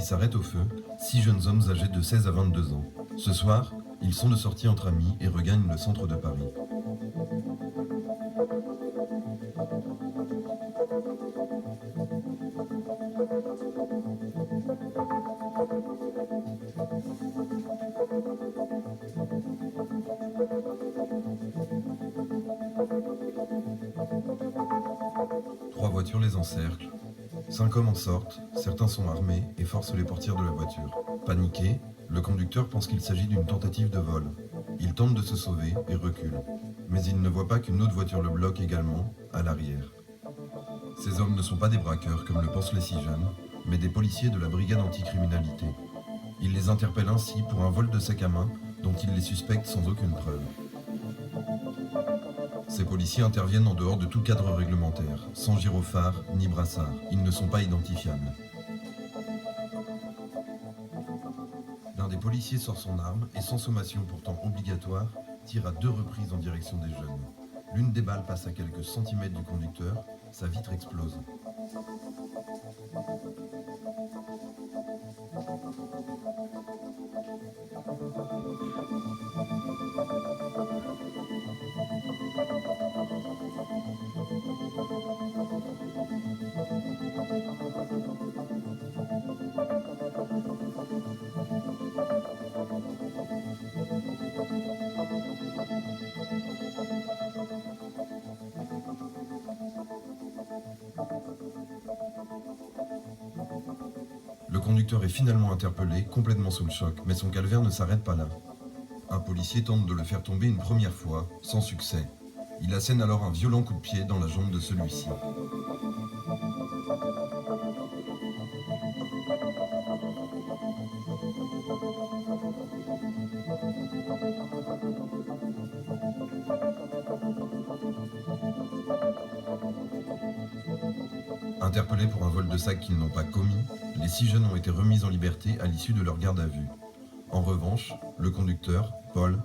qui s'arrête au feu, 6 jeunes hommes âgés de 16 à 22 ans. Ce soir, ils sont de sortie entre amis et regagnent le centre de Paris. Trois voitures les encerclent. 5 hommes en sortent, certains sont armés et forcent les portières de la voiture. Paniqué, le conducteur pense qu'il s'agit d'une tentative de vol. Il tente de se sauver et recule. Mais il ne voit pas qu'une autre voiture le bloque également, à l'arrière. Ces hommes ne sont pas des braqueurs comme le pensent les 6 jeunes, mais des policiers de la brigade anticriminalité. Il les interpelle ainsi pour un vol de sac à main dont il les suspecte sans aucune preuve. Ces policiers interviennent en dehors de tout cadre réglementaire, sans gyrophare ni brassard. Ils ne sont pas identifiables. L'un des policiers sort son arme et, sans sommation pourtant obligatoire, tire à 2 reprises en direction des jeunes. L'une des balles passe à quelques centimètres du conducteur, sa vitre explose. Le conducteur est finalement interpellé, complètement sous le choc, mais son calvaire ne s'arrête pas là. Un policier tente de le faire tomber une première fois, sans succès. Il assène alors un violent coup de pied dans la jambe de celui-ci. Interpellés pour un vol de sac qu'ils n'ont pas commis, les 6 jeunes ont été remis en liberté à l'issue de leur garde à vue. En revanche, le conducteur, Paul,